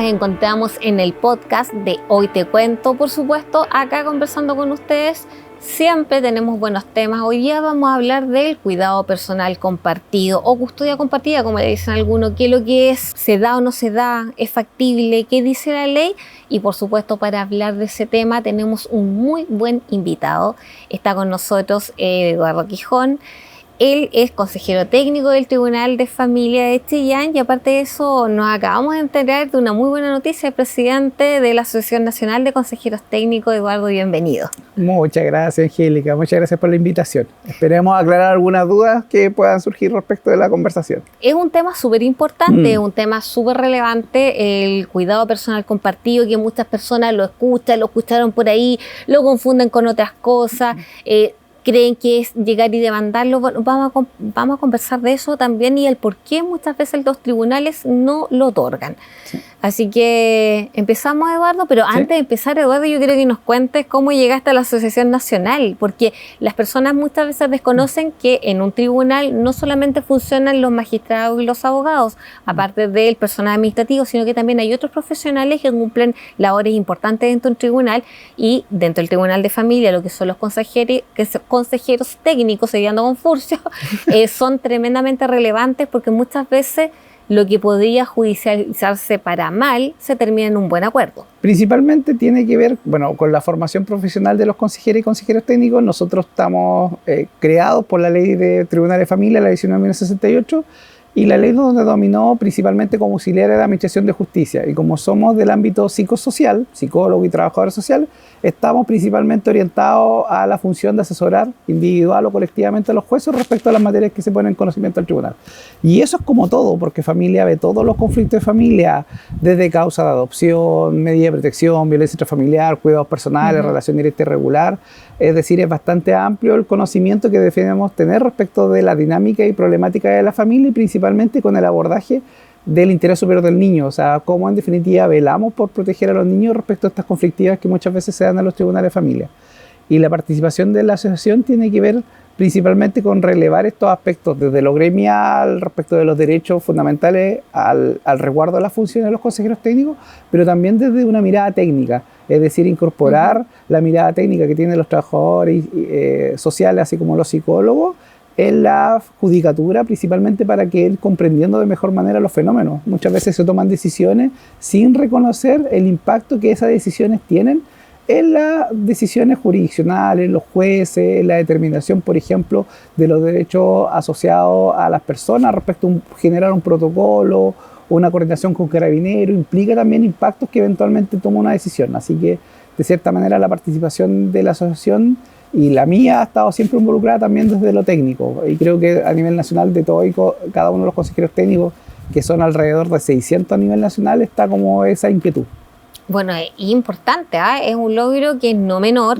encontramos en el podcast de Hoy Te Cuento, por supuesto, acá conversando con ustedes. Siempre tenemos buenos temas. Hoy día vamos a hablar del cuidado personal compartido o custodia compartida, como le dicen algunos, qué es lo que es, se da o no se da, es factible, qué dice la ley. Y por supuesto, para hablar de ese tema tenemos un muy buen invitado. Está con nosotros Eduardo Quijón. Él es consejero técnico del Tribunal de Familia de Chillán y aparte de eso nos acabamos de enterar de una muy buena noticia. El presidente de la Asociación Nacional de Consejeros Técnicos, Eduardo, bienvenido. Muchas gracias, Angélica. Muchas gracias por la invitación. Esperemos aclarar algunas dudas que puedan surgir respecto de la conversación. Es un tema súper importante, es un tema súper relevante, el cuidado personal compartido, que muchas personas lo escucharon por ahí, lo confunden con otras cosas. Creen que es llegar y demandarlo. Bueno, vamos a conversar de eso también y el por qué muchas veces los tribunales no lo otorgan. Sí. Así que empezamos, Eduardo, pero antes de empezar, Eduardo, yo quiero que nos cuentes cómo llegaste a la Asociación Nacional, porque las personas muchas veces desconocen que en un tribunal no solamente funcionan los magistrados y los abogados, aparte del personal administrativo, sino que también hay otros profesionales que cumplen labores importantes dentro de un tribunal y dentro del Tribunal de Familia, lo que son los consejeros técnicos, seguiendo con Furcio, son tremendamente relevantes porque muchas veces lo que podría judicializarse para mal se termina en un buen acuerdo. Principalmente tiene que ver, con la formación profesional de los consejeros y consejeros técnicos. Nosotros estamos creados por la Ley de Tribunales de Familia, la 19.068, y la ley nos denominó principalmente como auxiliares de administración de justicia. Y como somos del ámbito psicosocial, psicólogo y trabajador social, estamos principalmente orientados a la función de asesorar individual o colectivamente a los jueces respecto a las materias que se ponen en conocimiento del tribunal. Y eso es como todo, porque familia ve todos los conflictos de familia, desde causa de adopción, medida de protección, violencia intrafamiliar, cuidados personales, relación directa y regular. Es decir, es bastante amplio el conocimiento que debemos tener respecto de la dinámica y problemática de la familia y principalmente con el abordaje del interés superior del niño, o sea, cómo en definitiva velamos por proteger a los niños respecto a estas conflictivas que muchas veces se dan en los tribunales de familia. Y la participación de la asociación tiene que ver principalmente con relevar estos aspectos desde lo gremial, respecto de los derechos fundamentales al resguardo de las funciones de los consejeros técnicos, pero también desde una mirada técnica, es decir, incorporar la mirada técnica que tienen los trabajadores sociales, así como los psicólogos, en la judicatura, principalmente para que él comprendiendo de mejor manera los fenómenos. Muchas veces se toman decisiones sin reconocer el impacto que esas decisiones tienen en las decisiones jurisdiccionales, los jueces, en la determinación, por ejemplo, de los derechos asociados a las personas respecto a generar un protocolo, una coordinación con Carabineros, implica también impactos que eventualmente toma una decisión. Así que, de cierta manera, la participación de la asociación y la mía ha estado siempre involucrada también desde lo técnico. Y creo que a nivel nacional de todo y cada uno de los consejeros técnicos, que son alrededor de 600 a nivel nacional, está como esa inquietud. Bueno, es importante, es un logro que es no menor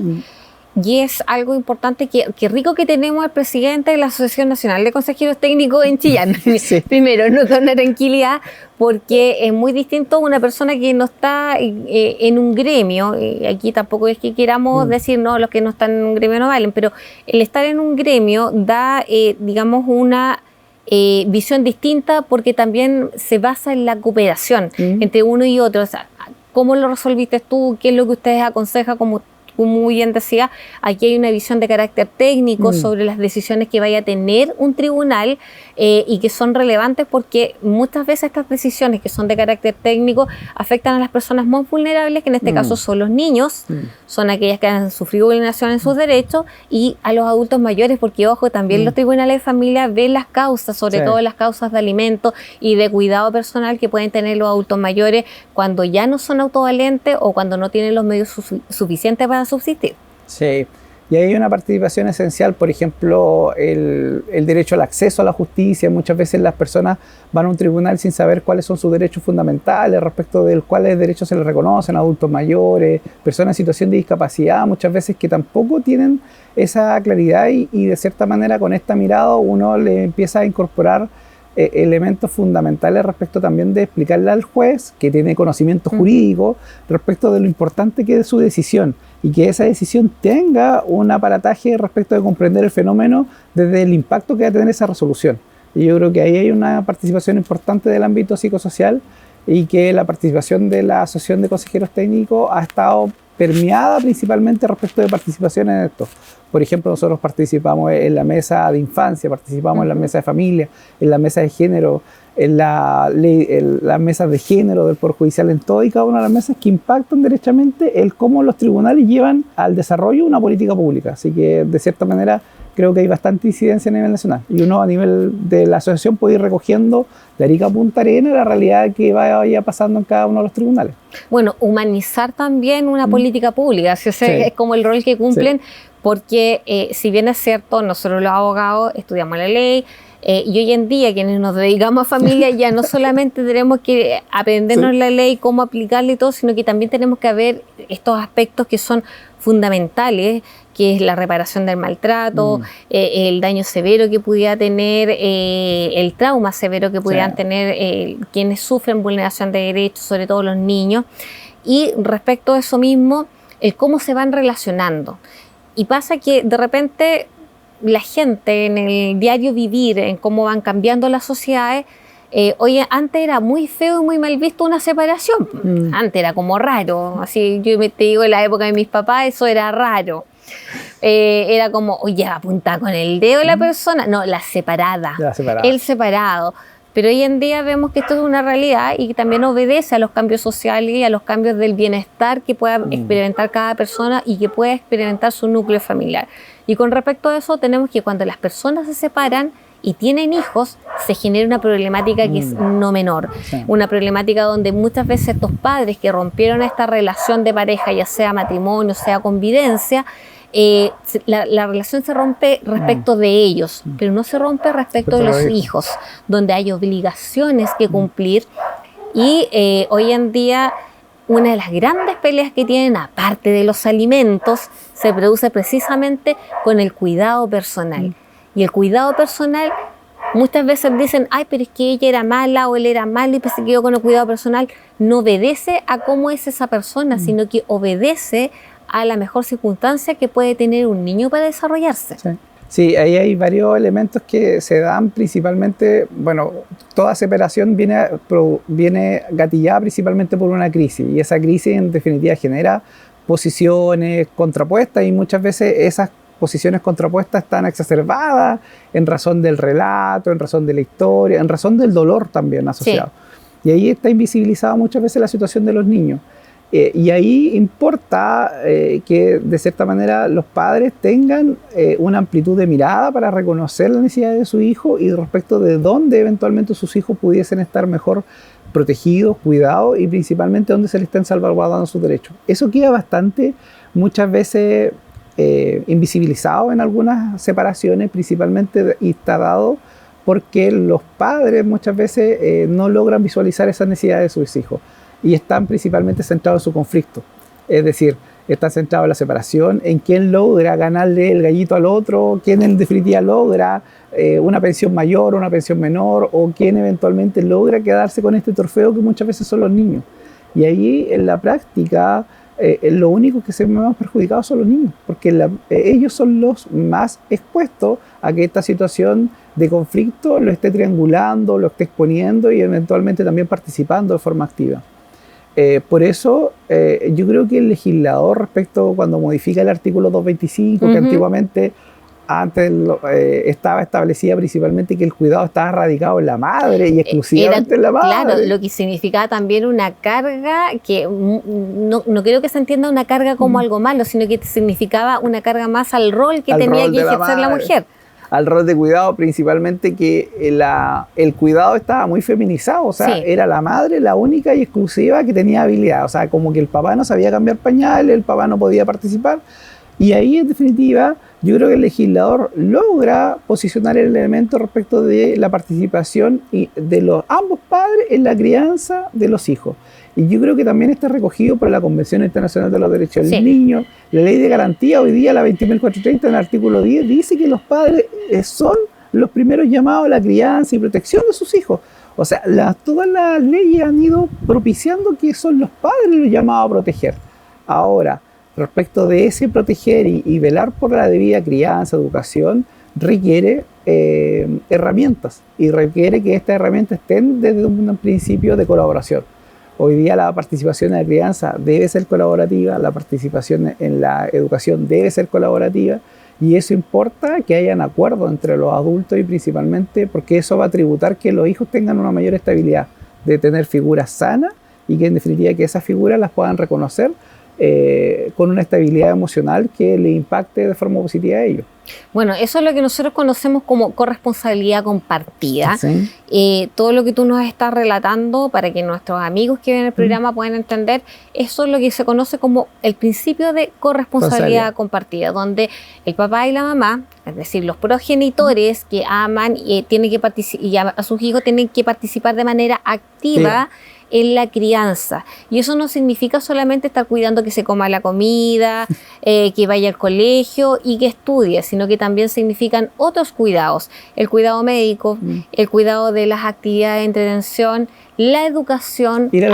y es algo importante que rico que tenemos al presidente de la Asociación Nacional de Consejeros Técnicos en Chillán. Sí. Primero, nos da una tranquilidad porque es muy distinto una persona que no está en un gremio. Aquí tampoco es que queramos decir, no, los que no están en un gremio no valen, pero el estar en un gremio da, digamos, una visión distinta porque también se basa en la cooperación entre uno y otro. O sea, ¿cómo lo resolviste tú? ¿Qué es lo que ustedes aconsejan? Como muy bien decía, aquí hay una visión de carácter técnico sobre las decisiones que vaya a tener un tribunal y que son relevantes porque muchas veces estas decisiones que son de carácter técnico afectan a las personas más vulnerables, que en este caso son los niños, son aquellas que han sufrido vulneración en sus derechos, y a los adultos mayores, porque ojo, también los tribunales de familia ven las causas, sobre todo las causas de alimentos y de cuidado personal que pueden tener los adultos mayores cuando ya no son autovalentes o cuando no tienen los medios suficientes para subsistir. Sí, y hay una participación esencial, por ejemplo, el derecho al acceso a la justicia. Muchas veces las personas van a un tribunal sin saber cuáles son sus derechos fundamentales, respecto de cuáles derechos se les reconocen a adultos mayores, personas en situación de discapacidad, muchas veces que tampoco tienen esa claridad y de cierta manera con esta mirada uno le empieza a incorporar elementos fundamentales respecto también de explicarle al juez que tiene conocimiento jurídico respecto de lo importante que es su decisión y que esa decisión tenga un aparataje respecto de comprender el fenómeno desde el impacto que va a tener esa resolución. Y yo creo que ahí hay una participación importante del ámbito psicosocial y que la participación de la Asociación de Consejeros Técnicos ha estado permeada principalmente respecto de participación en esto. Por ejemplo, nosotros participamos en la mesa de infancia, participamos en la mesa de familia, en la mesa de género, en las mesas de género del Poder Judicial, en todo y cada una de las mesas que impactan derechamente el cómo los tribunales llevan al desarrollo una política pública. Así que, de cierta manera, creo que hay bastante incidencia a nivel nacional. Y uno a nivel de la asociación puede ir recogiendo de Arica a Punta Arenas la realidad que vaya pasando en cada uno de los tribunales. Bueno, humanizar también una política pública, ¿sí? Es como el rol que cumplen, porque si bien es cierto, nosotros los abogados estudiamos la ley, y hoy en día quienes nos dedicamos a familia ya no solamente tenemos que aprendernos la ley, cómo aplicarla y todo, sino que también tenemos que ver estos aspectos que son fundamentales, que es la reparación del maltrato, el daño severo que pudiera tener, el trauma severo que pudieran tener quienes sufren vulneración de derechos, sobre todo los niños. Y respecto a eso mismo, el cómo se van relacionando. Y pasa que de repente la gente en el diario vivir, en cómo van cambiando las sociedades, oye, antes era muy feo y muy mal visto una separación. Antes era como raro. Así yo te digo, en la época de mis papás eso era raro. Era como, oye, apunta con el dedo la persona. No, la separada. El separado. Pero hoy en día vemos que esto es una realidad y que también obedece a los cambios sociales y a los cambios del bienestar que pueda experimentar cada persona y que pueda experimentar su núcleo familiar. Y con respecto a eso, tenemos que cuando las personas se separan y tienen hijos, se genera una problemática que es no menor. Una problemática donde muchas veces estos padres que rompieron esta relación de pareja, ya sea matrimonio, sea convivencia, la relación se rompe respecto de ellos, pero no se rompe respecto de los hijos, donde hay obligaciones que cumplir. Y hoy en día una de las grandes peleas que tienen, aparte de los alimentos, se produce precisamente con el cuidado personal. Y el cuidado personal, muchas veces dicen, ay, pero es que ella era mala o él era malo y pues se quedó con el cuidado personal. No obedece a cómo es esa persona, sino que obedece a la mejor circunstancia que puede tener un niño para desarrollarse. Sí, ahí hay varios elementos que se dan principalmente, bueno, toda separación viene gatillada principalmente por una crisis, y esa crisis en definitiva genera posiciones contrapuestas, y muchas veces esas posiciones contrapuestas están exacerbadas en razón del relato, en razón de la historia, en razón del dolor también asociado. Y ahí está invisibilizada muchas veces la situación de los niños. Y ahí importa que de cierta manera los padres tengan una amplitud de mirada para reconocer las necesidades de su hijo y respecto de dónde eventualmente sus hijos pudiesen estar mejor protegidos, cuidados y principalmente dónde se les estén salvaguardando sus derechos. Eso queda bastante, muchas veces invisibilizado en algunas separaciones, principalmente, y está dado porque los padres muchas veces no logran visualizar esas necesidades de sus hijos. Y están principalmente centrados en su conflicto. Es decir, están centrados en la separación, en quién logra ganarle el gallito al otro, quién en definitiva logra una pensión mayor o una pensión menor, o quién eventualmente logra quedarse con este trofeo que muchas veces son los niños. Y ahí en la práctica lo único que se ven más perjudicados son los niños, porque ellos son los más expuestos a que esta situación de conflicto lo esté triangulando, lo esté exponiendo y eventualmente también participando de forma activa. Por eso yo creo que el legislador, respecto cuando modifica el artículo 225, que antiguamente antes estaba establecida principalmente que el cuidado estaba radicado en la madre y exclusivamente en la madre. Claro, lo que significaba también una carga que no creo que se entienda una carga como algo malo, sino que significaba una carga más al rol que tenía que ejercer la mujer. Al rol de cuidado, principalmente que el cuidado estaba muy feminizado, o sea, era la madre la única y exclusiva que tenía habilidad, o sea, como que el papá no sabía cambiar pañales, el papá no podía participar, y ahí en definitiva yo creo que el legislador logra posicionar el elemento respecto de la participación de ambos padres en la crianza de los hijos. Y yo creo que también está recogido por la Convención Internacional de los Derechos del Niño. La ley de garantía, hoy día la 20.430, en el artículo 10, dice que los padres son los primeros llamados a la crianza y protección de sus hijos. O sea, todas las leyes han ido propiciando que son los padres los llamados a proteger. Ahora, respecto de ese proteger y velar por la debida crianza, educación, requiere herramientas, y requiere que estas herramientas estén desde un principio de colaboración. Hoy día la participación en la crianza debe ser colaborativa, la participación en la educación debe ser colaborativa, y eso importa que hayan acuerdos entre los adultos y principalmente porque eso va a tributar que los hijos tengan una mayor estabilidad, de tener figuras sanas y que en definitiva que esas figuras las puedan reconocer con una estabilidad emocional que le impacte de forma positiva a ellos. Bueno, eso es lo que nosotros conocemos como corresponsabilidad compartida. ¿Sí? Todo lo que tú nos estás relatando, para que nuestros amigos que ven el programa puedan entender, eso es lo que se conoce como el principio de corresponsabilidad compartida, donde el papá y la mamá, es decir, los progenitores que aman y tienen que y a sus hijos tienen que participar de manera activa en la crianza. Y eso no significa solamente estar cuidando que se coma la comida, que vaya al colegio y que estudie, sino que también significan otros cuidados. El cuidado médico, el cuidado de las actividades de entretención, la educación, ir a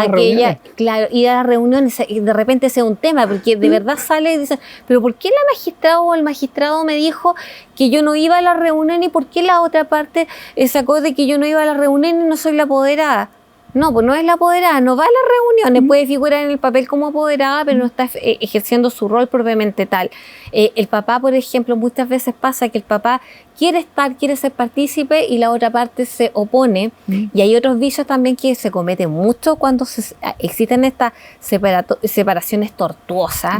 las reuniones, y de repente sea un tema, porque de verdad sale y dicen, pero ¿por qué la magistrada o el magistrado me dijo que yo no iba a la reunión y por qué la otra parte sacó de que yo no iba a la reunión y no soy la apoderada? No, pues no es la apoderada, no va a las reuniones, puede figurar en el papel como apoderada, pero no está ejerciendo su rol propiamente tal. El papá, por ejemplo, muchas veces pasa que el papá quiere ser partícipe y la otra parte se opone. Y hay otros vicios también que se cometen mucho cuando existen estas separaciones tortuosas,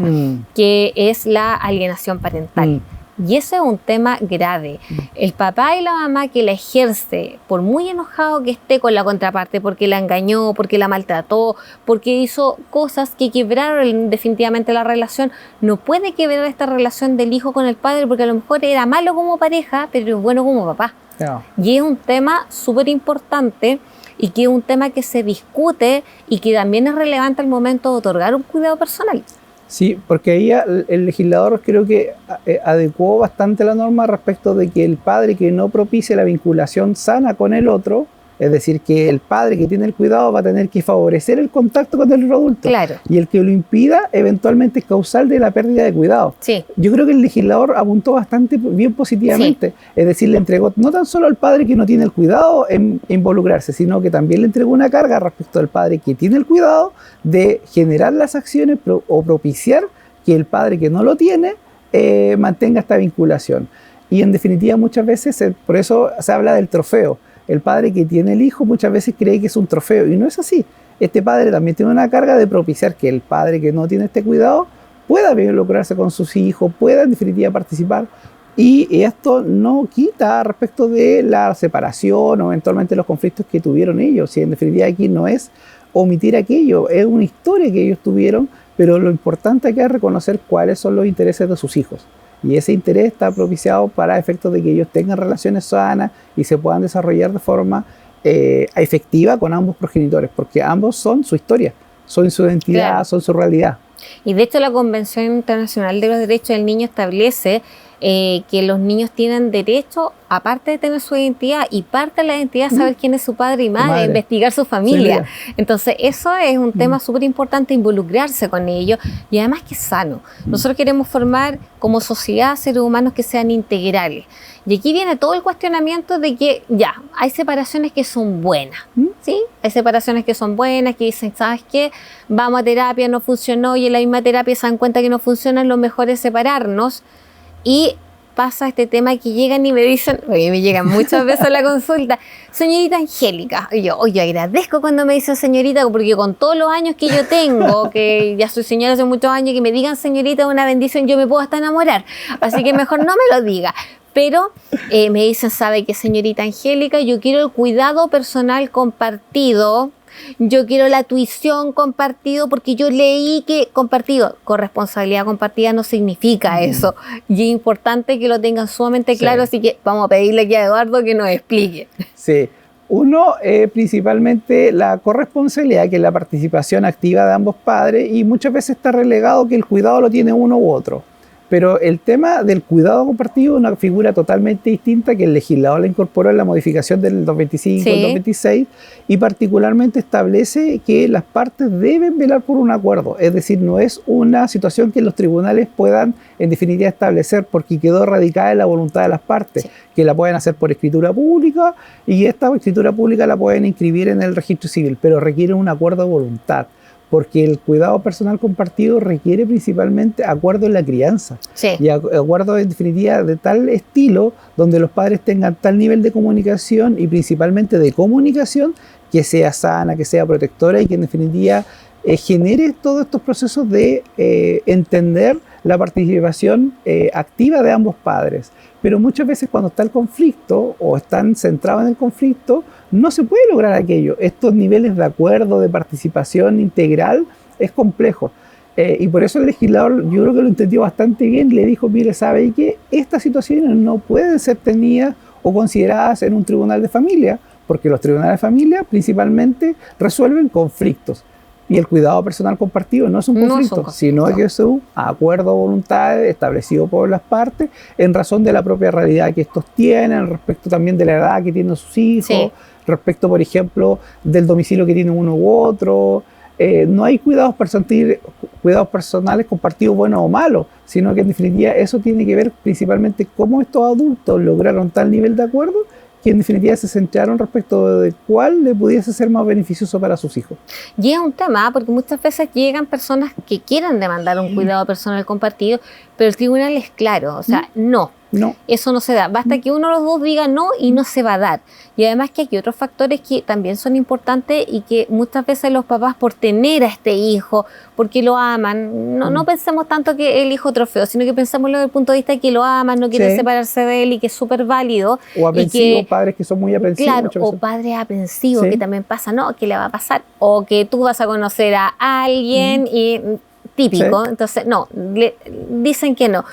que es la alienación parental. Y ese es un tema grave. El papá y la mamá que la ejerce, por muy enojado que esté con la contraparte, porque la engañó, porque la maltrató, porque hizo cosas que quebraron definitivamente la relación, no puede quebrar esta relación del hijo con el padre, porque a lo mejor era malo como pareja, pero es bueno como papá. Y es un tema súper importante y que es un tema que se discute y que también es relevante al momento de otorgar un cuidado personal. Sí, porque ahí el legislador creo que adecuó bastante la norma respecto de que el padre que no propicie la vinculación sana con el otro, es decir, que el padre que tiene el cuidado va a tener que favorecer el contacto con el otro adulto. Claro. Y el que lo impida eventualmente es causal de la pérdida de cuidado. Sí. Yo creo que el legislador apuntó bastante bien positivamente. Sí. Es decir, le entregó no tan solo al padre que no tiene el cuidado en involucrarse, sino que también le entregó una carga respecto al padre que tiene el cuidado de generar las acciones o propiciar que el padre que no lo tiene mantenga esta vinculación. Y en definitiva muchas veces, por eso se habla del trofeo. El padre que tiene el hijo muchas veces cree que es un trofeo y no es así. Este padre también tiene una carga de propiciar que el padre que no tiene este cuidado pueda involucrarse con sus hijos, pueda en definitiva participar, y esto no quita respecto de la separación o eventualmente los conflictos que tuvieron ellos. Y en definitiva aquí no es omitir aquello, es una historia que ellos tuvieron, pero lo importante aquí es reconocer cuáles son los intereses de sus hijos. Y ese interés está propiciado para efectos de que ellos tengan relaciones sanas y se puedan desarrollar de forma efectiva con ambos progenitores, porque ambos son su historia, son su identidad, claro, son su realidad. Y de hecho la Convención Internacional de los Derechos del Niño establece que los niños tienen derecho, aparte de tener su identidad, y parte de la identidad es saber quién es su padre y madre, investigar su familia. Sí, entonces eso es un tema súper importante, involucrarse con ellos, y además que es sano. Nosotros queremos formar como sociedad seres humanos que sean integrales. Y aquí viene todo el cuestionamiento de que ya, hay separaciones que son buenas, ¿sí? Hay separaciones que son buenas, que dicen, ¿sabes qué? Vamos a terapia, no funcionó, y en la misma terapia se dan cuenta que no funciona, lo mejor es separarnos. Y pasa este tema que llegan y me dicen, oye, me llegan muchas veces a la consulta, señorita Angélica. Y yo, oye, agradezco cuando me dicen señorita, porque con todos los años que yo tengo, que ya soy señora hace muchos años, que me digan señorita es una bendición, yo me puedo hasta enamorar. Así que mejor no me lo diga. Pero me dicen, ¿sabe qué, señorita Angélica? Yo quiero el cuidado personal compartido. Yo quiero la tuición compartido, porque yo leí que compartido, corresponsabilidad compartida no significa eso. Y es importante que lo tengan sumamente claro, así que vamos a pedirle aquí a Eduardo que nos explique. Sí, uno principalmente la corresponsabilidad, que es la participación activa de ambos padres, y muchas veces está relegado que el cuidado lo tiene uno u otro. Pero el tema del cuidado compartido es una figura totalmente distinta que el legislador la incorporó en la modificación del 225, el 226, y particularmente establece que las partes deben velar por un acuerdo. Es decir, no es una situación que los tribunales puedan, en definitiva, establecer porque quedó radicada en la voluntad de las partes, que la pueden hacer por escritura pública y esta escritura pública la pueden inscribir en el registro civil, pero requiere un acuerdo de voluntad. Porque el cuidado personal compartido requiere principalmente acuerdo en la crianza. Y acuerdo en definitiva de tal estilo donde los padres tengan tal nivel de comunicación y principalmente de comunicación que sea sana, que sea protectora y que en definitiva genere todos estos procesos de entender la participación activa de ambos padres. Pero muchas veces cuando está el conflicto o están centrados en el conflicto, no se puede lograr aquello. Estos niveles de acuerdo, de participación integral, es complejo. Y por eso el legislador, yo creo que lo entendió bastante bien, le dijo, mire, ¿sabe qué? Estas situaciones no pueden ser tenidas o consideradas en un tribunal de familia, porque los tribunales de familia principalmente resuelven conflictos. Y el cuidado personal compartido no es un conflicto, sino que es un acuerdo voluntario establecido por las partes en razón de la propia realidad que estos tienen, respecto también de la edad que tienen sus hijos, respecto, por ejemplo, del domicilio que tiene uno u otro. No hay cuidados personales compartidos buenos o malos, sino que en definitiva eso tiene que ver principalmente cómo estos adultos lograron tal nivel de acuerdo que en definitiva se centraron respecto de cuál le pudiese ser más beneficioso para sus hijos. Y es un tema, porque muchas veces llegan personas que quieran demandar un cuidado personal compartido, pero el tribunal es claro, o sea, no, eso no se da. Basta que uno de los dos diga no y no se va a dar. Y además que hay otros factores que también son importantes y que muchas veces los papás, por tener a este hijo, porque lo aman, no pensemos tanto que el hijo trofeo, sino que pensémoslo desde el punto de vista de que lo aman, no quieren separarse de él y que es súper válido. O aprensivos, padres que son muy aprensivos. Claro, o padres aprensivos, que también pasa, ¿no? ¿Qué le va a pasar? O que tú vas a conocer a alguien y típico, entonces no, dicen que no.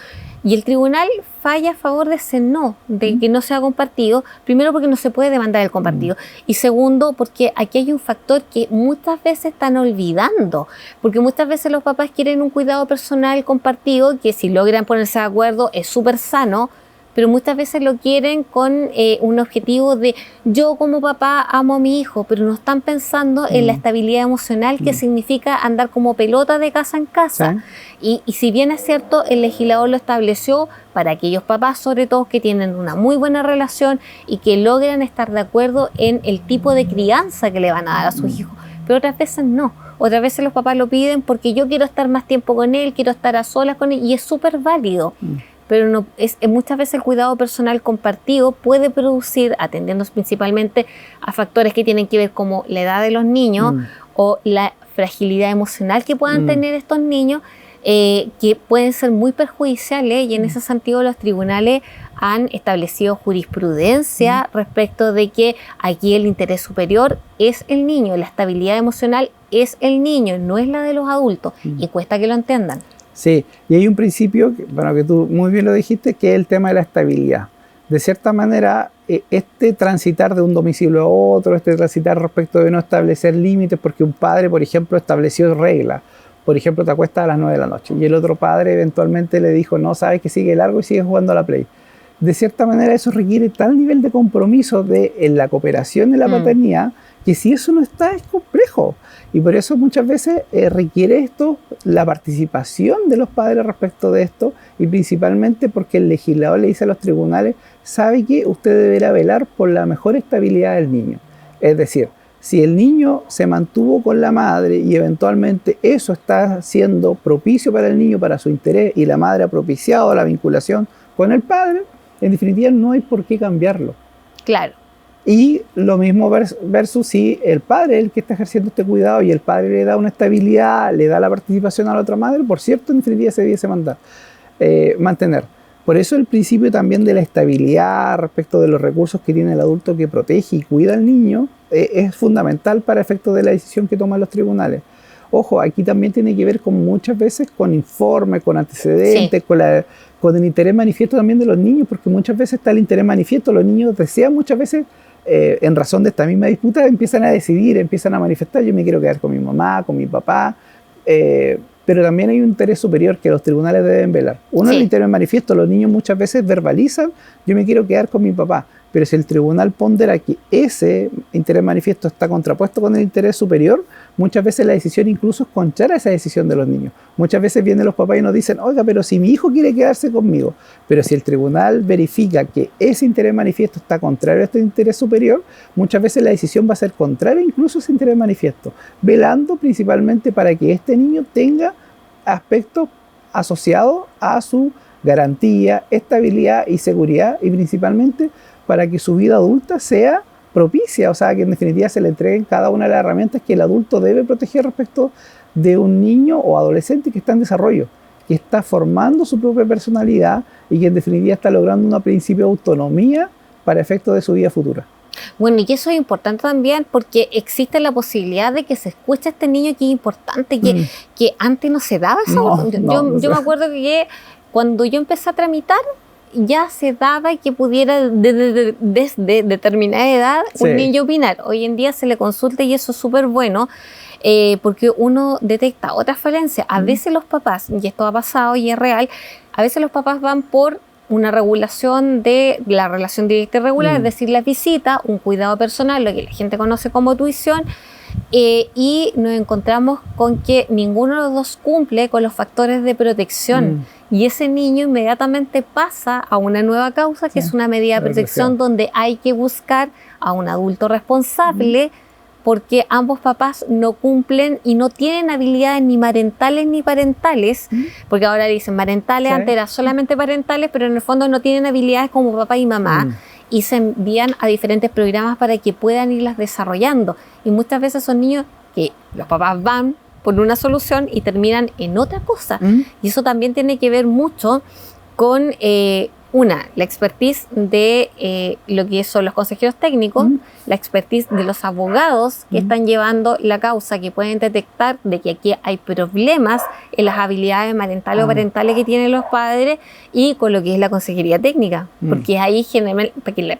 Y el tribunal falla a favor de ese no, de que no sea compartido, primero porque no se puede demandar el compartido, y segundo porque aquí hay un factor que muchas veces están olvidando, porque muchas veces los papás quieren un cuidado personal compartido, que si logran ponerse de acuerdo es súper sano, pero muchas veces lo quieren con un objetivo de yo como papá amo a mi hijo, pero no están pensando en la estabilidad emocional que significa andar como pelota de casa en casa. Y si bien es cierto, el legislador lo estableció para aquellos papás, sobre todo, que tienen una muy buena relación y que logran estar de acuerdo en el tipo de crianza que le van a dar a sus hijos. Pero otras veces no. Otras veces los papás lo piden porque yo quiero estar más tiempo con él, quiero estar a solas con él, y es súper válido. Pero no, muchas veces el cuidado personal compartido puede producir, atendiendo principalmente a factores que tienen que ver como la edad de los niños o la fragilidad emocional que puedan tener estos niños, que pueden ser muy perjudiciales, y en ese sentido los tribunales han establecido jurisprudencia respecto de que aquí el interés superior es el niño, la estabilidad emocional es el niño, no es la de los adultos, y cuesta que lo entiendan. Sí, y hay un principio, que tú muy bien lo dijiste, que es el tema de la estabilidad. De cierta manera, este transitar de un domicilio a otro, este transitar respecto de no establecer límites, porque un padre, por ejemplo, estableció reglas. Por ejemplo, te acuestas a las 9 de la noche y el otro padre eventualmente le dijo, no, sabes que sigue largo y sigue jugando a la Play. De cierta manera, eso requiere tal nivel de compromiso en la cooperación de la paternidad, que si eso no está, es complejo. Y por eso muchas veces requiere esto, la participación de los padres respecto de esto, y principalmente porque el legislador le dice a los tribunales, sabe que usted deberá velar por la mejor estabilidad del niño. Es decir, si el niño se mantuvo con la madre y eventualmente eso está siendo propicio para el niño, para su interés, y la madre ha propiciado la vinculación con el padre, en definitiva no hay por qué cambiarlo. Claro. Y lo mismo versus si el padre es el que está ejerciendo este cuidado y el padre le da una estabilidad, le da la participación a la otra madre, por cierto, en definitiva se debiese mantener. Por eso el principio también de la estabilidad respecto de los recursos que tiene el adulto que protege y cuida al niño es fundamental para efectos de la decisión que toman los tribunales. Ojo, aquí también tiene que ver con muchas veces con informes, con antecedentes, con el interés manifiesto también de los niños, porque muchas veces está el interés manifiesto, los niños desean muchas veces, en razón de esta misma disputa, empiezan a decidir, empiezan a manifestar, yo me quiero quedar con mi mamá, con mi papá, pero también hay un interés superior que los tribunales deben velar. Uno es el interés manifiesto. Los niños muchas veces verbalizan, yo me quiero quedar con mi papá, pero si el tribunal pondera que ese interés manifiesto está contrapuesto con el interés superior, muchas veces la decisión incluso es contraria a esa decisión de los niños. Muchas veces vienen los papás y nos dicen, oiga, pero si mi hijo quiere quedarse conmigo, pero si el tribunal verifica que ese interés manifiesto está contrario a este interés superior, muchas veces la decisión va a ser contraria incluso a ese interés manifiesto, velando principalmente para que este niño tenga aspectos asociados a su garantía, estabilidad y seguridad, y principalmente para que su vida adulta sea propicia, o sea, que en definitiva se le entreguen cada una de las herramientas que el adulto debe proteger respecto de un niño o adolescente que está en desarrollo, que está formando su propia personalidad y que en definitiva está logrando un principio de autonomía para efectos de su vida futura. Bueno, y eso es importante también porque existe la posibilidad de que se escuche a este niño, que es importante, que antes no se daba eso. Yo me acuerdo que cuando yo empecé a tramitar, ya se daba que pudiera desde determinada edad un niño opinar. Hoy en día se le consulta y eso es súper bueno, porque uno detecta otras falencias. A veces los papás, y esto ha pasado y es real, a veces los papás van por una regulación de la relación directa y regular, es decir, la visita, un cuidado personal, lo que la gente conoce como tuición, y nos encontramos con que ninguno de los dos cumple con los factores de protección. Y ese niño inmediatamente pasa a una nueva causa, que es una medida de protección, donde hay que buscar a un adulto responsable, porque ambos papás no cumplen y no tienen habilidades ni marentales ni parentales, porque ahora le dicen parentales, antes era solamente parentales, pero en el fondo no tienen habilidades como papá y mamá, y se envían a diferentes programas para que puedan irlas desarrollando. Y muchas veces son niños que los papás van por una solución y terminan en otra cosa. Y eso también tiene que ver mucho con la expertise de lo que son los consejeros técnicos, la expertise de los abogados que están llevando la causa, que pueden detectar de que aquí hay problemas en las habilidades marentales o parentales que tienen los padres, y con lo que es la consejería técnica, porque ahí generalmente,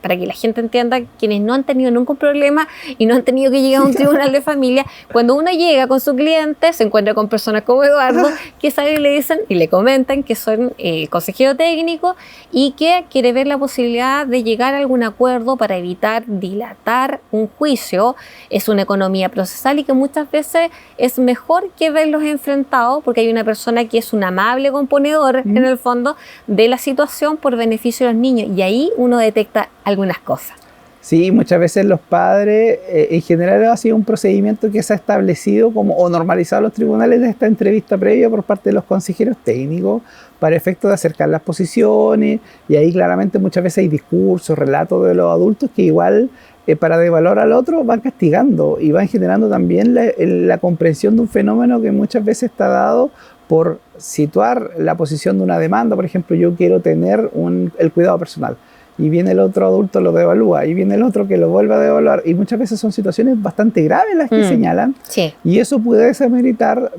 para que la gente entienda, quienes no han tenido nunca un problema y no han tenido que llegar a un tribunal de familia, cuando uno llega con su cliente, se encuentra con personas como Eduardo, que salen y le dicen y le comentan que son consejero técnico y que quiere ver la posibilidad de llegar a algún acuerdo para evitar dilatar un juicio. Es una economía procesal y que muchas veces es mejor que verlos enfrentados, porque hay una persona que es un amable componedor en el fondo de la situación por beneficio de los niños, y ahí uno detecta algunas cosas. Sí, muchas veces los padres, en general ha sido un procedimiento que se ha establecido como, o normalizado en los tribunales, de esta entrevista previa por parte de los consejeros técnicos para efectos de acercar las posiciones, y ahí claramente muchas veces hay discursos, relatos de los adultos que igual para devaluar al otro van castigando y van generando también la comprensión de un fenómeno que muchas veces está dado por situar la posición de una demanda. Por ejemplo, yo quiero tener el cuidado personal, y viene el otro adulto, lo devalúa, y viene el otro que lo vuelve a devaluar, y muchas veces son situaciones bastante graves las que señalan, y eso puede desmeritar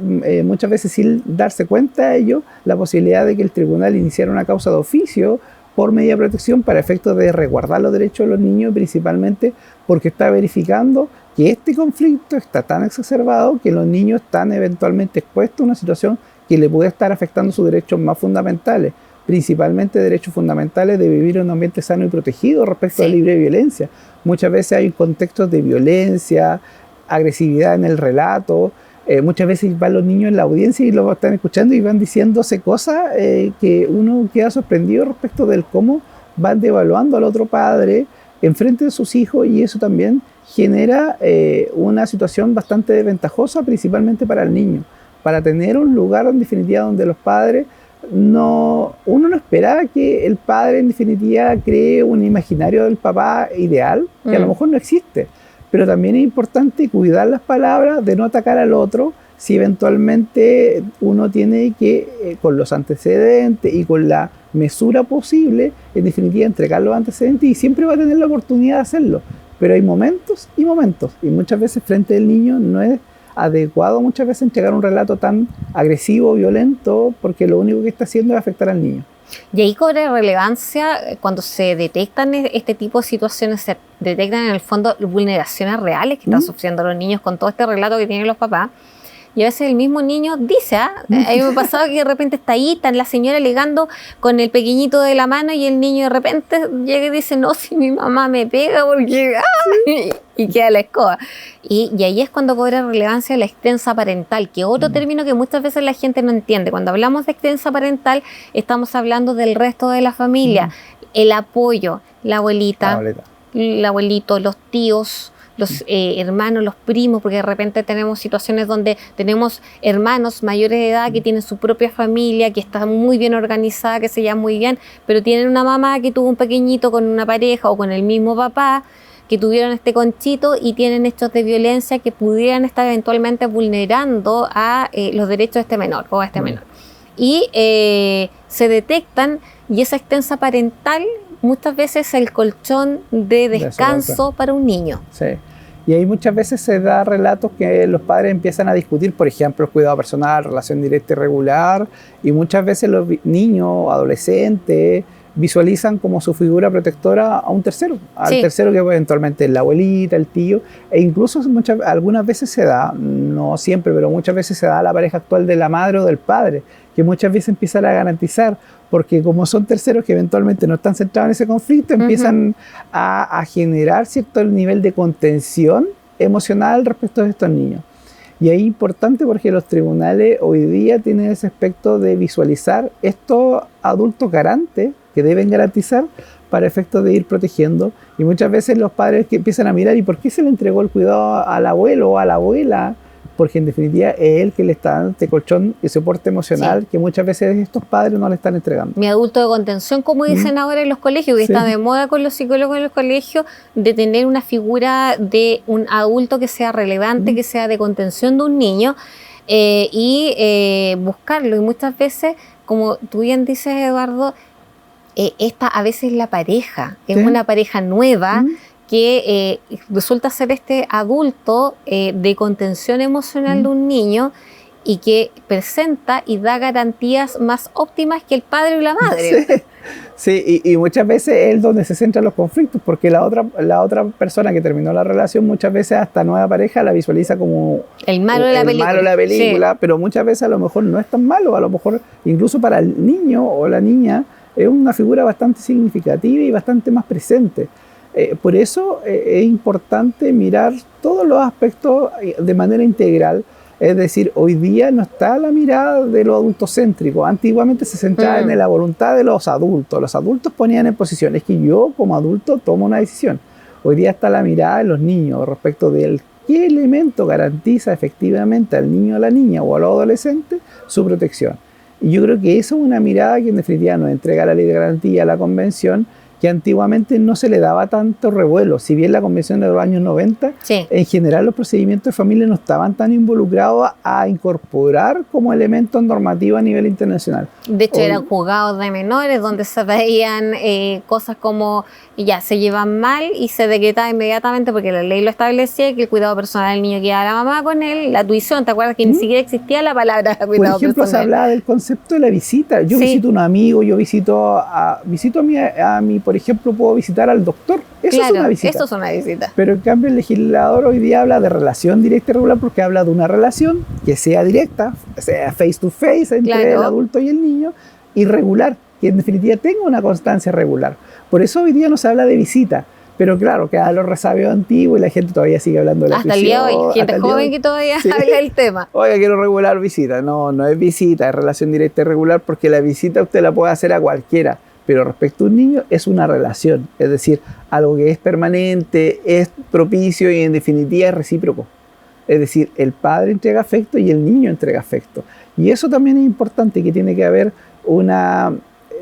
muchas veces, sin darse cuenta de ello, la posibilidad de que el tribunal iniciara una causa de oficio por medida de protección para efectos de resguardar los derechos de los niños, principalmente porque está verificando que este conflicto está tan exacerbado que los niños están eventualmente expuestos a una situación que le puede estar afectando sus derechos más fundamentales, principalmente derechos fundamentales de vivir en un ambiente sano y protegido respecto a la libre violencia. Muchas veces hay contextos de violencia, agresividad en el relato, muchas veces van los niños en la audiencia y lo están escuchando y van diciéndose cosas que uno queda sorprendido respecto del cómo van devaluando al otro padre en frente de sus hijos, y eso también genera una situación bastante desventajosa, principalmente para el niño, para tener un lugar en definitiva donde los padres uno no espera que el padre en definitiva cree un imaginario del papá ideal, que a lo mejor no existe, pero también es importante cuidar las palabras, de no atacar al otro, si eventualmente uno tiene que, con los antecedentes y con la mesura posible, en definitiva entregar los antecedentes, y siempre va a tener la oportunidad de hacerlo, pero hay momentos y momentos, y muchas veces frente al niño no es adecuado muchas veces entregar un relato tan agresivo, violento, porque lo único que está haciendo es afectar al niño. Y ahí cobra relevancia cuando se detectan este tipo de situaciones, se detectan en el fondo vulneraciones reales que están sufriendo los niños con todo este relato que tienen los papás. y a veces el mismo niño dice, a mí me ha pasado que de repente está ahí, está la señora ligando con el pequeñito de la mano y el niño de repente llega y dice, no, si mi mamá me pega porque... y queda la escoba. Y ahí es cuando cobra relevancia la extensa parental, que otro término que muchas veces la gente no entiende. Cuando hablamos de extensa parental, estamos hablando del resto de la familia, el apoyo, la abuelita, el abuelito, los tíos, los hermanos, los primos, porque de repente tenemos situaciones donde tenemos hermanos mayores de edad que tienen su propia familia, que está muy bien organizada, que se llama muy bien, pero tienen una mamá que tuvo un pequeñito con una pareja o con el mismo papá, que tuvieron este conchito y tienen hechos de violencia que pudieran estar eventualmente vulnerando a los derechos de este menor o a este menor. Y se detectan, y esa extensa parental muchas veces es el colchón de descanso para un niño. Sí. Y ahí muchas veces se da relatos que los padres empiezan a discutir, por ejemplo, el cuidado personal, relación directa y regular, y muchas veces los niños, adolescentes, visualizan como su figura protectora a un tercero, al tercero que eventualmente es la abuelita, el tío, e incluso algunas veces se da, no siempre, pero muchas veces se da la pareja actual de la madre o del padre, que muchas veces empiezan a garantizar, porque como son terceros que eventualmente no están centrados en ese conflicto, empiezan a generar cierto nivel de contención emocional respecto de estos niños. Y ahí es importante porque los tribunales hoy día tienen ese aspecto de visualizar estos adultos garantes que deben garantizar para efectos de ir protegiendo. Y muchas veces los padres que empiezan a mirar, ¿y por qué se le entregó el cuidado al abuelo o a la abuela? Porque en definitiva es él que le está dando este colchón y soporte emocional que muchas veces estos padres no le están entregando. Mi adulto de contención, como dicen ahora en los colegios, que está de moda con los psicólogos en los colegios, de tener una figura de un adulto que sea relevante, que sea de contención de un niño, y buscarlo. Y muchas veces, como tú bien dices, Eduardo, esta a veces la pareja, es una pareja nueva, que resulta ser este adulto de contención emocional de un niño y que presenta y da garantías más óptimas que el padre y la madre. Sí, y muchas veces es donde se centran los conflictos, porque la otra persona que terminó la relación, muchas veces hasta nueva pareja la visualiza como el malo de la película, pero muchas veces a lo mejor no es tan malo, a lo mejor incluso para el niño o la niña es una figura bastante significativa y bastante más presente. Por eso es importante mirar todos los aspectos de manera integral. Es decir, hoy día no está la mirada de lo adultocéntrico. Antiguamente se centraba en la voluntad de los adultos. Los adultos ponían en posición, es que yo como adulto tomo una decisión. Hoy día está la mirada de los niños respecto de qué elemento garantiza efectivamente al niño o a la niña o al adolescente su protección. Y yo creo que eso es una mirada que en definitiva nos entrega la ley de garantía, la convención, que antiguamente no se le daba tanto revuelo. Si bien la convención de los años 90, en general los procedimientos de familia no estaban tan involucrados a incorporar como elemento normativo a nivel internacional. De hecho, eran juzgados de menores donde se veían cosas como ya se llevan mal y se decretaba inmediatamente porque la ley lo establecía, que el cuidado personal del niño quedaba la mamá con él, la tuición, ¿te acuerdas que ni siquiera existía la palabra cuidado personal? Por ejemplo, se hablaba del concepto de la visita. Yo visito a un amigo, yo visito a mi, por ejemplo, puedo visitar al doctor. Eso es una visita. Eso es una visita. Pero en cambio el legislador hoy día habla de relación directa y regular porque habla de una relación que sea directa, sea face to face entre el adulto y el niño, y regular, que en definitiva tenga una constancia regular. Por eso hoy día no se habla de visita. Pero claro, quedan los resabios antiguos y la gente todavía sigue hablando de la hasta prisión. El día de hoy, gente joven que todavía habla del tema. Oiga, quiero regular visita. No, no es visita, es relación directa y regular, porque la visita usted la puede hacer a cualquiera. Pero respecto a un niño es una relación, es decir, algo que es permanente, es propicio y en definitiva es recíproco. Es decir, el padre entrega afecto y el niño entrega afecto. Y eso también es importante, que tiene que haber una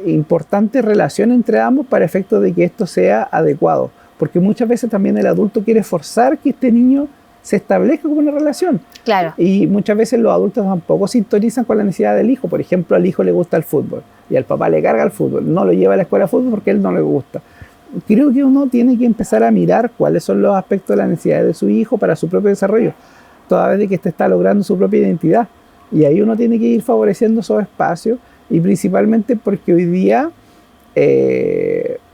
importante relación entre ambos para efecto de que esto sea adecuado. Porque muchas veces también el adulto quiere forzar que este niño se establezca como una relación. Claro. Y muchas veces los adultos tampoco sintonizan con la necesidad del hijo. Por ejemplo, al hijo le gusta el fútbol y al papá le carga el fútbol. No lo lleva a la escuela de fútbol porque a él no le gusta. Creo que uno tiene que empezar a mirar cuáles son los aspectos de la necesidad de su hijo para su propio desarrollo, toda vez de que éste está logrando su propia identidad. Y ahí uno tiene que ir favoreciendo esos espacios, y principalmente porque hoy día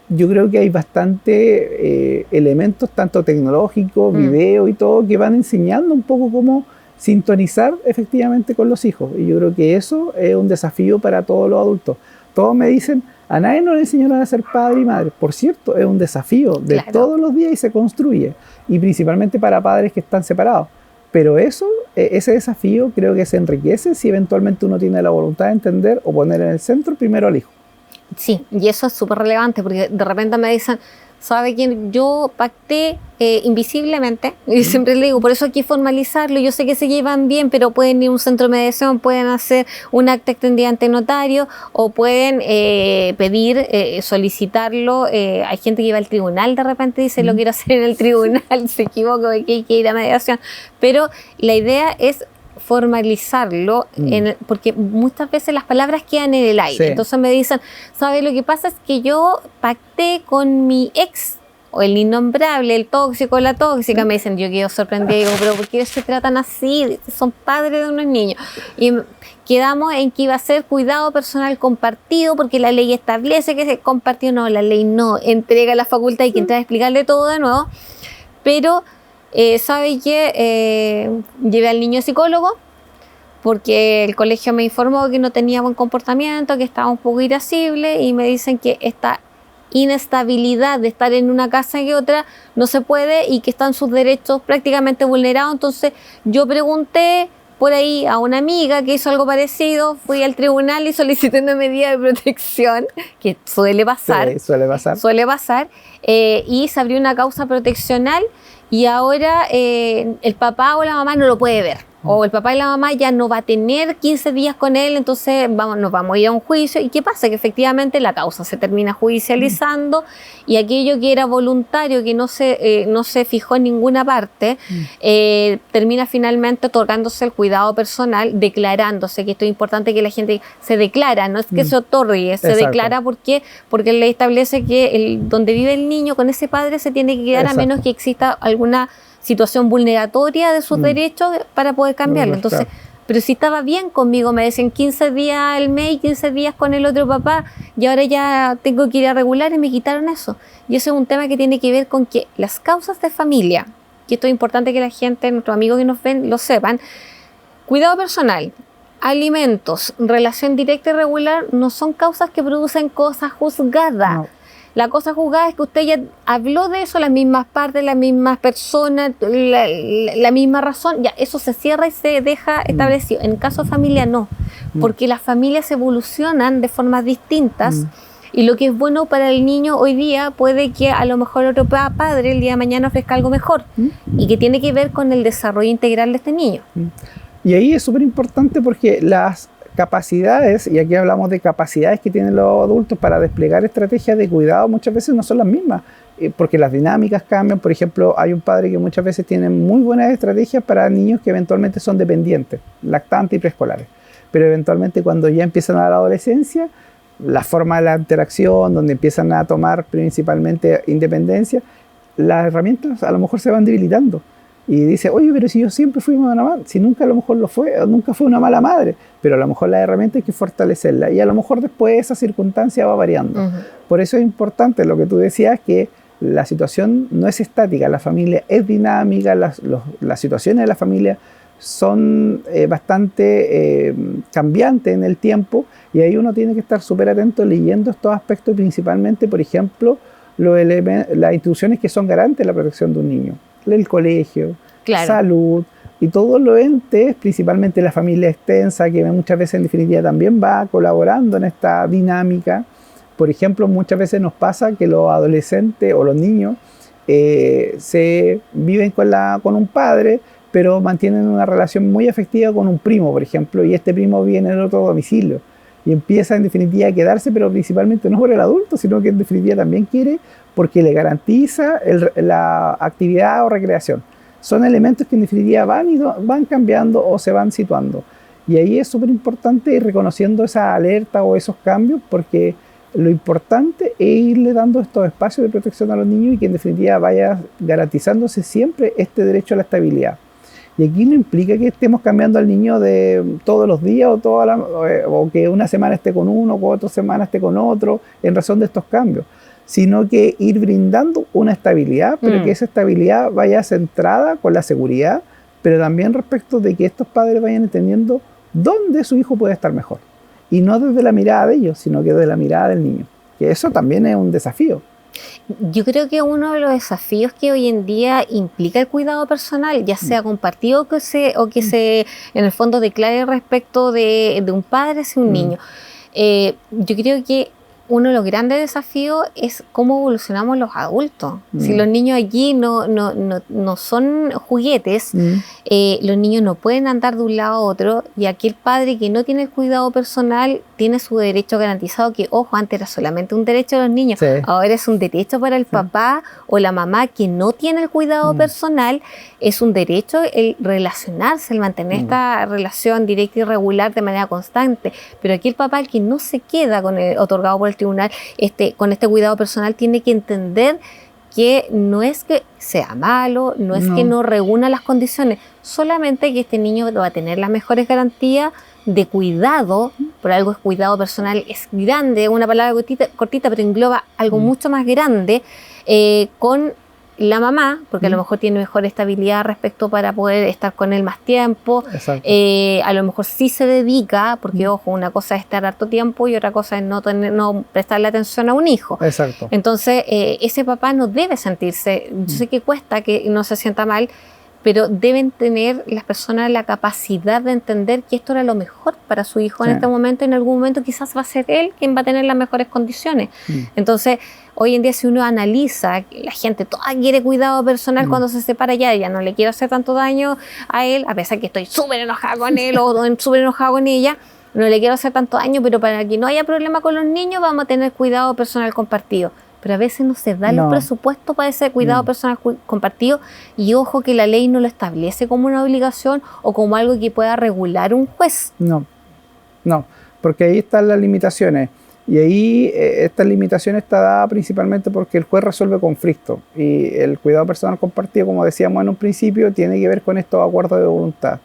yo creo que hay bastante elementos, tanto tecnológicos, video y todo, que van enseñando un poco cómo sintonizar efectivamente con los hijos. Y yo creo que eso es un desafío para todos los adultos. Todos me dicen, a nadie nos enseñaron a ser padre y madre. Por cierto, es un desafío de todos los días y se construye. Y principalmente para padres que están separados. Pero eso, ese desafío creo que se enriquece si eventualmente uno tiene la voluntad de entender o poner en el centro primero al hijo. Sí, y eso es súper relevante porque de repente me dicen, ¿sabe quién? Yo pacté invisiblemente, y siempre le digo, por eso hay que formalizarlo. Yo sé que se llevan bien, pero pueden ir a un centro de mediación, pueden hacer un acta extendida ante notario o pueden pedir, solicitarlo. Hay gente que va al tribunal de repente y dice, lo quiero hacer en el tribunal, se equivoca, que hay que ir a mediación. Pero la idea es formalizarlo, porque muchas veces las palabras quedan en el aire. Sí. Entonces me dicen, ¿sabes? Lo que pasa es que yo pacté con mi ex, o el innombrable, el tóxico, la tóxica. Me dicen, yo quedo sorprendida, digo, pero ¿por qué se tratan así? Son padres de unos niños. Y quedamos en que iba a ser cuidado personal compartido, porque la ley establece que es compartido. No, la ley no entrega la facultad, hay que entrar a explicarle todo de nuevo. Pero ¿sabe qué? Llevé al niño psicólogo porque el colegio me informó que no tenía buen comportamiento, que estaba un poco irascible, y me dicen que esta inestabilidad de estar en una casa y otra no se puede y que están sus derechos prácticamente vulnerados. Entonces yo pregunté por ahí a una amiga que hizo algo parecido, fui al tribunal y solicité una medida de protección, que suele pasar. Sí, suele pasar. Y se abrió una causa proteccional. Y ahora el papá o la mamá no lo puede ver. O el papá y la mamá ya no va a tener 15 días con él, entonces nos vamos a ir a un juicio. ¿Y qué pasa? Que efectivamente la causa se termina judicializando y aquello que era voluntario, que no se fijó en ninguna parte, termina finalmente otorgándose el cuidado personal, declarándose, que esto es importante que la gente se declara, no es que se otorgue, se declara. ¿Por qué? Porque la ley establece que donde vive el niño con ese padre se tiene que quedar a menos que exista alguna situación vulneratoria de sus derechos para poder cambiarlo. Entonces, pero si estaba bien conmigo, me decían 15 días al mes, 15 días con el otro papá, y ahora ya tengo que ir a regular y me quitaron eso. Y eso es un tema que tiene que ver con que las causas de familia, que esto es importante que la gente, nuestros amigos que nos ven, lo sepan, cuidado personal, alimentos, relación directa y regular, no son causas que producen cosas juzgadas. No. La cosa juzgada es que usted ya habló de eso, las mismas partes, las mismas personas, la misma razón, ya eso se cierra y se deja establecido. En caso de familia no, porque las familias evolucionan de formas distintas y lo que es bueno para el niño hoy día puede que a lo mejor otro padre el día de mañana ofrezca algo mejor y que tiene que ver con el desarrollo integral de este niño. Y ahí es súper importante porque las capacidades, y aquí hablamos de capacidades que tienen los adultos para desplegar estrategias de cuidado, muchas veces no son las mismas, porque las dinámicas cambian. Por ejemplo, hay un padre que muchas veces tiene muy buenas estrategias para niños que eventualmente son dependientes, lactantes y preescolares, pero eventualmente cuando ya empiezan a la adolescencia, la forma de la interacción, donde empiezan a tomar principalmente independencia, las herramientas a lo mejor se van debilitando. Y dice, oye, pero si yo siempre fui una madre, si nunca a lo mejor lo fue, o nunca fue una mala madre, pero a lo mejor la herramienta hay que fortalecerla y a lo mejor después esa circunstancia va variando. Por eso es importante lo que tú decías, que la situación no es estática, la familia es dinámica, las situaciones de la familia son bastante cambiantes en el tiempo, y ahí uno tiene que estar súper atento leyendo estos aspectos, principalmente, por ejemplo, las instituciones que son garantes de la protección de un niño. El colegio, salud y todos los entes, principalmente la familia extensa, que muchas veces en definitiva también va colaborando en esta dinámica. Por ejemplo, muchas veces nos pasa que los adolescentes o los niños se viven con un padre, pero mantienen una relación muy afectiva con un primo, por ejemplo, y este primo viene en otro domicilio y empieza en definitiva a quedarse, pero principalmente no por el adulto, sino que en definitiva también quiere porque le garantiza la actividad o recreación. Son elementos que en definitiva van cambiando o se van situando. Y ahí es súper importante ir reconociendo esa alerta o esos cambios, porque lo importante es irle dando estos espacios de protección a los niños y que en definitiva vaya garantizándose siempre este derecho a la estabilidad. Y aquí no implica que estemos cambiando al niño de todos los días o que una semana esté con uno, o otra semana esté con otro, en razón de estos cambios, sino que ir brindando una estabilidad, pero que esa estabilidad vaya centrada con la seguridad, pero también respecto de que estos padres vayan entendiendo dónde su hijo puede estar mejor. Y no desde la mirada de ellos, sino que desde la mirada del niño. Que eso también es un desafío. Yo creo que uno de los desafíos que hoy en día implica el cuidado personal, ya sea compartido o que se en el fondo declare respecto de un padre hacia un niño. Yo creo que uno de los grandes desafíos es cómo evolucionamos los adultos. Si los niños allí no son juguetes, los niños no pueden andar de un lado a otro, y aquel padre que no tiene el cuidado personal tiene su derecho garantizado, que, ojo, antes era solamente un derecho de los niños, ahora es un derecho para el papá o la mamá que no tiene el cuidado personal, es un derecho el relacionarse, el mantener esta relación directa y regular de manera constante. Pero aquí el papá, el que no se queda con el otorgado por el tribunal, con este cuidado personal, tiene que entender que no es que sea malo, no es que no reúna las condiciones, solamente que este niño va a tener las mejores garantías de cuidado. Por algo es cuidado personal, es grande, una palabra cortita, pero engloba algo mucho más grande, con la mamá, porque a lo mejor tiene mejor estabilidad respecto para poder estar con él más tiempo. A lo mejor sí se dedica, porque ojo, una cosa es estar harto tiempo y otra cosa es no prestarle atención a un hijo. Entonces ese papá no debe sentirse, yo sé que cuesta que no se sienta mal, pero deben tener las personas la capacidad de entender que esto era lo mejor para su hijo en este momento, y en algún momento quizás va a ser él quien va a tener las mejores condiciones. Entonces, hoy en día, si uno analiza, la gente toda quiere cuidado personal cuando se separa, ya no le quiero hacer tanto daño a él, a pesar que estoy súper enojada con él o súper enojada con ella, no le quiero hacer tanto daño, pero para que no haya problema con los niños vamos a tener cuidado personal compartido. Pero a veces no se da los presupuestos para ese cuidado personal compartido, y ojo que la ley no lo establece como una obligación o como algo que pueda regular un juez. No, porque ahí están las limitaciones, y ahí esta limitación está dada principalmente porque el juez resuelve conflictos, y el cuidado personal compartido, como decíamos en un principio, tiene que ver con estos acuerdos de voluntad.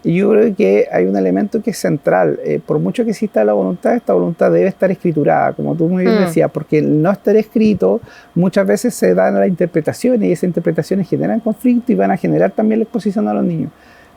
Y yo creo que hay un elemento que es central. Por mucho que exista la voluntad, esta voluntad debe estar escriturada, como tú muy bien decías, porque el no estar escrito muchas veces se dan a las interpretaciones, y esas interpretaciones generan conflicto y van a generar también la exposición a los niños.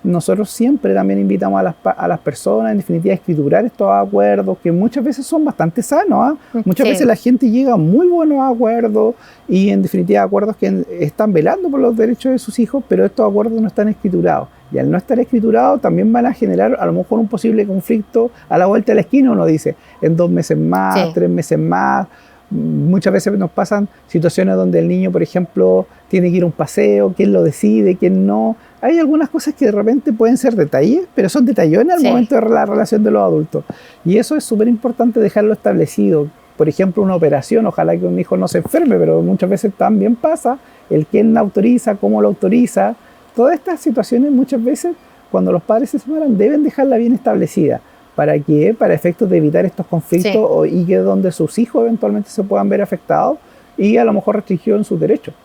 Nosotros siempre también invitamos a las personas, en definitiva, a escriturar estos acuerdos, que muchas veces son bastante sanos. Muchas veces la gente llega a muy buenos acuerdos, y en definitiva acuerdos que están velando por los derechos de sus hijos, pero estos acuerdos no están escriturados. Y al no estar escriturado también van a generar a lo mejor un posible conflicto a la vuelta de la esquina. Uno dice, en 2 meses más, 3 meses más. Muchas veces nos pasan situaciones donde el niño, por ejemplo, tiene que ir a un paseo, quién lo decide, quién no. Hay algunas cosas que de repente pueden ser detalles, pero son detallones al momento de la relación de los adultos. Y eso es súper importante dejarlo establecido. Por ejemplo, una operación, ojalá que un hijo no se enferme, pero muchas veces también pasa el quién la autoriza, cómo lo autoriza. Todas estas situaciones, muchas veces, cuando los padres se separan, deben dejarla bien establecida. ¿Para qué? Para efectos de evitar estos conflictos, y que donde sus hijos eventualmente se puedan ver afectados y a lo mejor restringidos en sus derechos.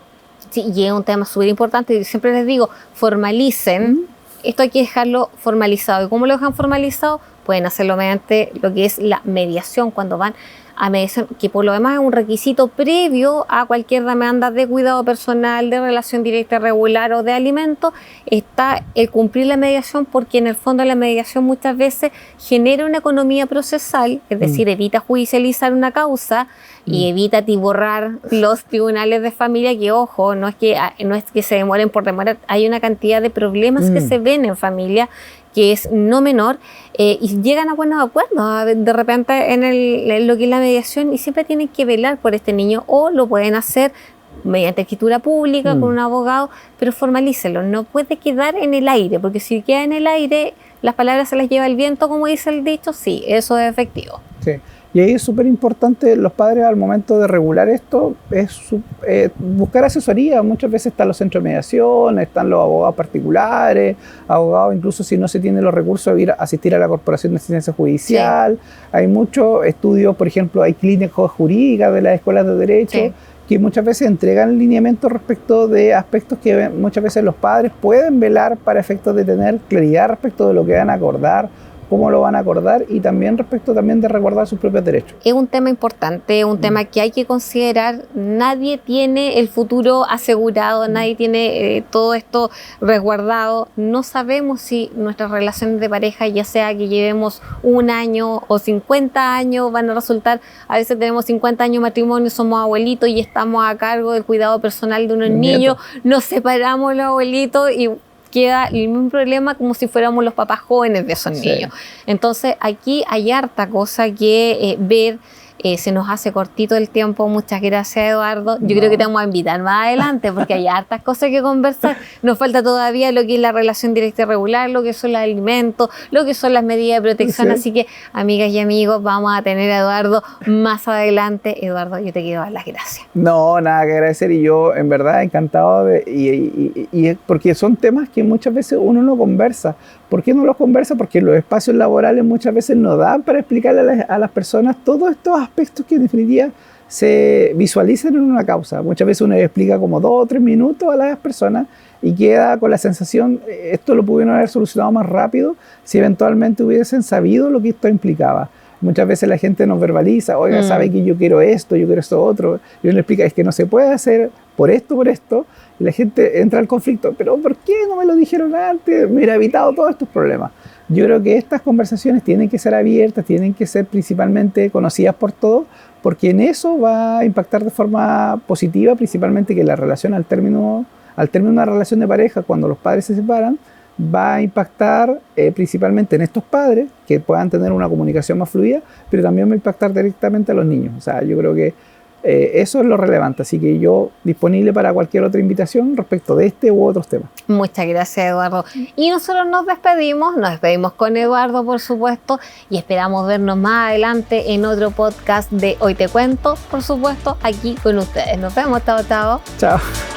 Sí, y es un tema súper importante. Yo siempre les digo, formalicen. Esto hay que dejarlo formalizado. ¿Y cómo lo dejan formalizado? Pueden hacerlo mediante lo que es la mediación, cuando van a mediación, que por lo demás es un requisito previo a cualquier demanda de cuidado personal, de relación directa regular o de alimentos, está el cumplir la mediación, porque en el fondo la mediación muchas veces genera una economía procesal, es decir, evita judicializar una causa y evita atiborrar los tribunales de familia, que ojo, no es que se demoren por demorar, hay una cantidad de problemas que se ven en familia que es no menor, y llegan a buenos acuerdos de repente en lo que es la mediación, y siempre tienen que velar por este niño, o lo pueden hacer mediante escritura pública con un abogado, pero formalícelo, no puede quedar en el aire, porque si queda en el aire, las palabras se las lleva el viento, como dice el dicho. Sí, eso es efectivo. Sí. Y ahí es súper importante, los padres al momento de regular esto, es buscar asesoría. Muchas veces están los centros de mediación, están los abogados particulares, abogados incluso si no se tienen los recursos de ir a asistir a la Corporación de Asistencia Judicial. Hay muchos estudios, por ejemplo, hay clínicas jurídicas de las escuelas de Derecho, que muchas veces entregan lineamientos respecto de aspectos que muchas veces los padres pueden velar para efectos de tener claridad respecto de lo que van a acordar cómo lo van a acordar y también respecto también de resguardar sus propios derechos. Es un tema importante, un tema que hay que considerar. Nadie tiene el futuro asegurado, nadie tiene todo esto resguardado. No sabemos si nuestras relaciones de pareja, ya sea que llevemos 1 año o 50 años, van a resultar, a veces tenemos 50 años de matrimonio, somos abuelitos y estamos a cargo del cuidado personal de unos niños, nos separamos los abuelitos y queda el mismo problema como si fuéramos los papás jóvenes de esos niños. Entonces aquí hay harta cosa que ver. Se nos hace cortito el tiempo. Muchas gracias, Eduardo. Yo creo que te vamos a invitar más adelante porque hay hartas cosas que conversar. Nos falta todavía lo que es la relación directa y regular, lo que son los alimentos, lo que son las medidas de protección. Así que, amigas y amigos, vamos a tener a Eduardo más adelante. Eduardo, yo te quiero dar las gracias. No, nada que agradecer, y yo en verdad encantado y porque son temas que muchas veces uno no conversa. ¿Por qué no los conversa? Porque los espacios laborales muchas veces no dan para explicarle a las personas todos estos aspectos que en definitiva se visualizan en una causa. Muchas veces uno explica como 2 o 3 minutos a las personas y queda con la sensación, esto lo pudieron haber solucionado más rápido si eventualmente hubiesen sabido lo que esto implicaba. Muchas veces la gente nos verbaliza, oiga, sabe que yo quiero esto otro, y uno le explica, es que no se puede hacer por esto, y la gente entra al conflicto, pero ¿por qué no me lo dijeron antes? Me hubiera evitado todos estos problemas. Yo creo que estas conversaciones tienen que ser abiertas, tienen que ser principalmente conocidas por todos, porque en eso va a impactar de forma positiva, principalmente que la relación al término de una relación de pareja, cuando los padres se separan, va a impactar principalmente en estos padres, que puedan tener una comunicación más fluida, pero también va a impactar directamente a los niños. O sea, yo creo que eso es lo relevante, así que yo disponible para cualquier otra invitación respecto de este u otros temas. Muchas gracias, Eduardo. Y nosotros nos despedimos con Eduardo, por supuesto, y esperamos vernos más adelante en otro podcast de Hoy Te Cuento, por supuesto, aquí con ustedes. Nos vemos, chao. Chao.